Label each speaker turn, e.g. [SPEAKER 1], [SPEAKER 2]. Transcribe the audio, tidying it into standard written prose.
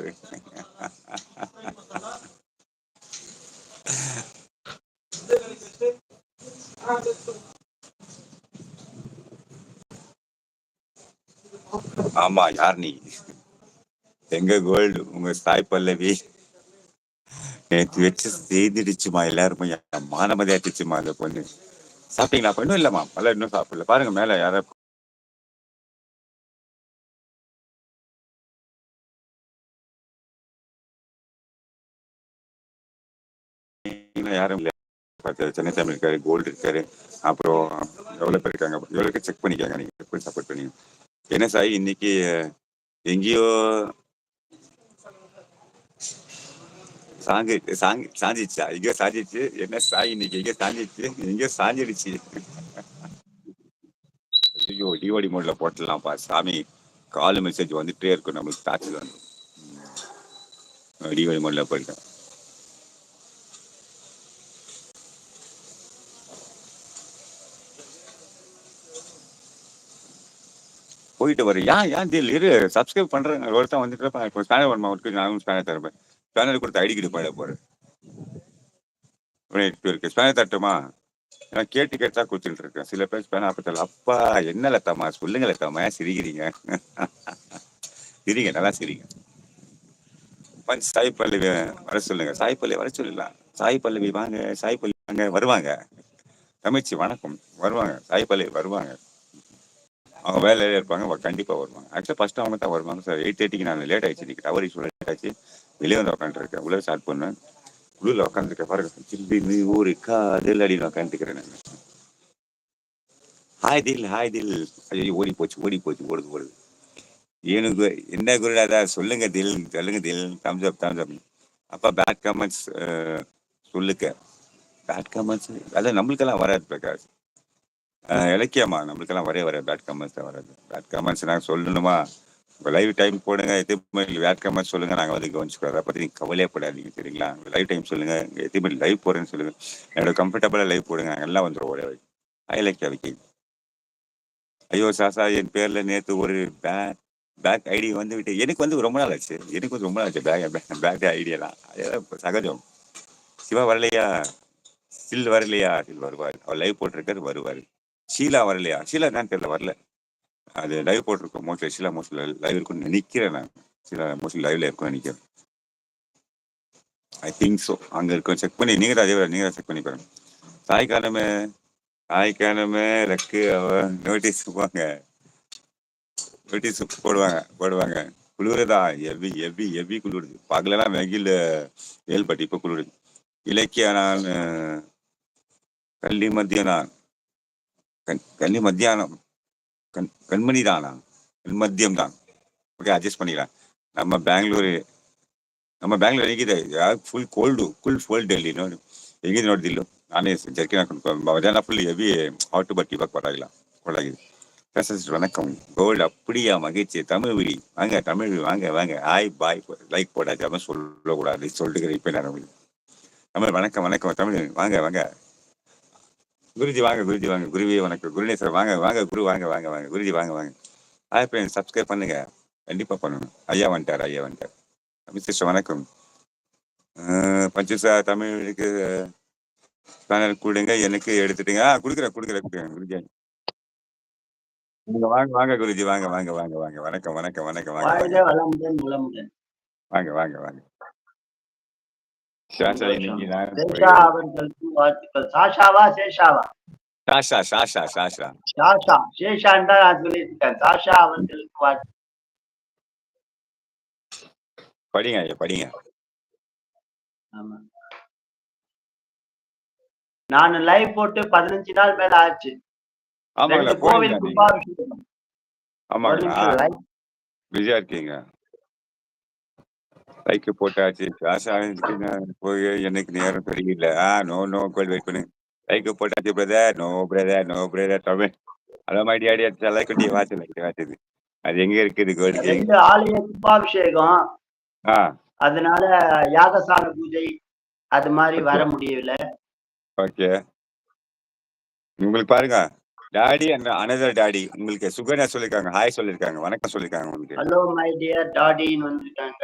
[SPEAKER 1] அவரு. ஆமா, யார் நீ? எங்க கோல்டு உங்க சாய் பல்லவி நேற்று வச்சு செய்திடுச்சுமா, எல்லாருமே என் மானமதி ஆச்சுமா அந்த பொண்ணு. சாப்பிட்டீங்களா? இன்னும் இல்லம்மா, பல இன்னும் சாப்பிடல. பாருங்க மேல யார யாரும் இல்ல. சென்னை சாமி இருக்காரு, கோல்டு இருக்காரு, அப்புறம் எவ்வளவு பேர் இருக்காங்க, எவ்வளவு பேர் செக் பண்ணிக்காங்க, நீங்க எப்படி சப்போர்ட் பண்ணீங்க. என்ன சாய் இன்னைக்கு எங்கேயோ சாஞ்சிச்சா? எங்கேயோ சாஞ்சிச்சு. என்ன சாய் இன்னைக்கு எங்கேயோ சாஞ்சிச்சு, எங்கேயோ சாஞ்சிடுச்சு. ஐயோ, டிஓடி மோட்ல போட்டுடலாம்ப்பா சாமி. கால் மெசேஜ் வந்துட்டே இருக்கும் நம்மளுக்கு, டார்ச்சர் வந்து டிஓடி மோட்ல போயிட்டேன். போயிட்டு வர ஏன் தெரியல. இரு, சப்ஸ்கிரைப் பண்றேன். ஒருத்தன் வந்துட்டு இப்போ ஸ்பேனர் வருமா, ஒருக்கு நானும் ஸ்பேனர் தரப்பேன். ஸ்பேனர் கொடுத்து ஐடிக்கிட்டு போயிட போறேன். இருக்கு ஸ்பேனர் தட்டுமா? நான் கேட்டு கேட்டா கொடுத்துட்டு இருக்கேன். சில பேர் ஸ்பேனர் அப்பத்தல. அப்பா என்ன லத்தாமா, சொல்லுங்க லத்தாமா, சிரிக்கிறீங்க. சிரிங்க, நல்லா சிரிங்க. சாய் பல்லவி வர சொல்லுங்க, சாய் பல்லவி வர சொல்லலாம். சாய் பல்லவி வாங்க, சாய் பல்லவி வாங்க, வருவாங்க. தமிழ்ச்சி வணக்கம், வருவாங்க. சாய் பல்லவி வருவாங்க. அவங்க வேலையில இருப்பாங்க, கண்டிப்பா வருவாங்க. ஆக்சுவலா ஃபர்ஸ்ட் அவங்க தான் வருவாங்க சார். 8:30க்கு நான் லேட் ஆயிடுச்சு, இன்னைக்கு டவர் இஷ்யூ லேட் ஆயிடுச்சு. வெளியே வந்து உட்காந்துருக்கேன், உள்ள ஸ்டார்ட் பண்ணேன். குழுல உட்காந்துருக்கேன் பாருங்க. சில்லி ஊரு காதல் அடியில் உட்காந்துருக்கிறேன் நான். ஹாய் தில், ஹாய் தில். ஐயோ, ஓடி போச்சு, ஓடுது. எனக்கு என்ன குருடாதா, சொல்லுங்க தில், சொல்லுங்க தில். தம்ஸ் அப். அப்பா பேட் கமெண்ட்ஸ் சொல்லுங்க. பேட் கமெண்ட்ஸ் அதான் நம்மளுக்கெல்லாம் வராது பிரகாஷ். இலக்கியமா நம்மளுக்கெல்லாம் வராது. பேட் கமெண்ட்ஸ் தான் வராது. பேட் கமெண்ட்ஸ் நாங்கள் சொல்லணுமா? லைவ் டைம் போடுங்க, எத்தனை பேட் கமெண்ட்ஸ் சொல்லுங்க, நாங்கள் வந்து கவனிச்சுக்கிறோம். அதை பற்றி நீங்கள் கவலையப்படாதீங்க, சரிங்களா? லைவ் டைம் சொல்லுங்க, எத்தனை லைவ் போடுறேன்னு சொல்லுங்க. என்னோட கம்ஃபர்டபுளாக லைவ் போடுங்க, நாங்கள் எல்லாம் வந்துடும் ஒரே வழி. இலக்கியா விக்கி. ஐயோ சாசா, என் பேர்ல நேற்று ஒரு பேக் ஐடி வந்து விட்டு எனக்கு வந்து ரொம்ப நாள் ஆச்சு. பேக் ஐடியெல்லாம் அதெல்லாம் சகஜம். சிவா வரலையா? ஸ்டில் வரலையா? ஸ்டில் வருவார். அவர் லைவ் போட்டிருக்காரு, வருவார். ஷீலா வரலையா? ஷீலா தான் தெரியல, வரல. அது லைவ் போட்டிருக்கோம். மோஸ்ட்லி ஷீலா மோஸ்ட்லி லைவ் இருக்குன்னு நினைக்கிறேன். நான் ஷீலா மோஸ்ட்லி லைவ்ல இருக்கும்னு நினைக்கிறேன். I think so. அங்கே இருக்கும், செக் பண்ணி நீங்க அதே வேறு நீங்க செக் பண்ணி பாருங்க. தாய்க்கானமே ரக்கு நோட்டீஸ் போடுவாங்க. குளிருதா? எவி குளிருது. பகலெல்லாம் வெயில் ஏல்பட்டு இப்ப குளிருது. இலக்கிய நான் கல்வி மத்தியம் கண்மணி தானா? மத்தியம் தான். ஓகே, அட்ஜஸ்ட் பண்ணிக்கலாம். நம்ம பெங்களூர் ಹೇಗಿದೆ ಫುಲ್ ಫುಲ್ ಡೆಲ್ಲಿ ನೋಡಿ ಹೇಗಿದೆ ನೋಡಿದಿಲ್ಲ. ನಾನೇ ಜರ್ಕಿನ್ ಹಾಕೊಂಡು ಮಧ್ಯಾಹ್ನ ಫುಲ್ ಹೆವಿ ಹಾಟ್, பட் இವಾಗ பரவாயில்ல, கொள்ளாಗಿದೆ. வணக்கம் கோல்டு. அப்படியா? மகிழ்ச்சி. தமிழ் விழி வாங்க, தமிழ் வாங்க. Hi bye. லைக் போடாது சொல்லக்கூடாது, சொல்லிட்டு இப்ப நான் தமிழ் வணக்கம் தமிழ் வாங்க. குருஜி வாங்க, குருவி வணக்கம். குருநேசர் வாங்க குரு வாங்க குருஜி வாங்க. ஹாய் ஃப்ரெண்ட், சப்ஸ்கிரைப் பண்ணுங்க, கண்டிப்பா பண்ணணும். ஐயா வந்துட்டார். சிஸ்டர் வணக்கம். பஞ்சசா தமிழுக்கு பேனல் கொடுங்க, எனக்கு எடுத்துட்டுங்க. கொடுக்குறேன் குருஜி. நீங்க வாங்க குருஜி, வாங்க. வணக்கம். வாங்க. சாஷா இன்னைக்கு
[SPEAKER 2] அவர்களுக்கு வாழ்த்துக்கள். சாஷாவா சேஷாவா?
[SPEAKER 1] சாஷா
[SPEAKER 2] சேஷான் தான் நான் சொல்லியிருக்கேன். சாஷா அவர்களுக்கு வாழ்த்து.
[SPEAKER 1] படிங்க.
[SPEAKER 2] ஆமா, நான் லைவ் போட்டு 15 நாள் மேல ஆச்சு. கோவில் கும்பாபிஷேகம்.
[SPEAKER 1] பிஸியா இருக்கீங்க. லைக் போட்டாச்சு. போய் எனக்கு நேரம் தெரியல. நோ கோல் வெயிட் பண்ணு. லைக் போட்டாச்சு brother. No brother Tamil. Hello my dear like பண்ணி வாட்சுது. அது எங்க இருக்குது கோல்டு?
[SPEAKER 2] ஆலய கும்பாபிஷேகம், அதனால யாகசால பூஜை அது மாதிரி வர முடியல.
[SPEAKER 1] ஓகே, உங்களுக்கு பாருங்க டாடி அண்ட் அனதர் டாடி உங்களுக்கு சுகன்யா சொல்லிருக்காங்க, ஹாய் சொல்லிருக்காங்க, வணக்கம் சொல்லிருக்காங்க உங்களுக்கு.
[SPEAKER 2] ஹலோ மை டியர் டாடின்னு வந்திருக்காங்க.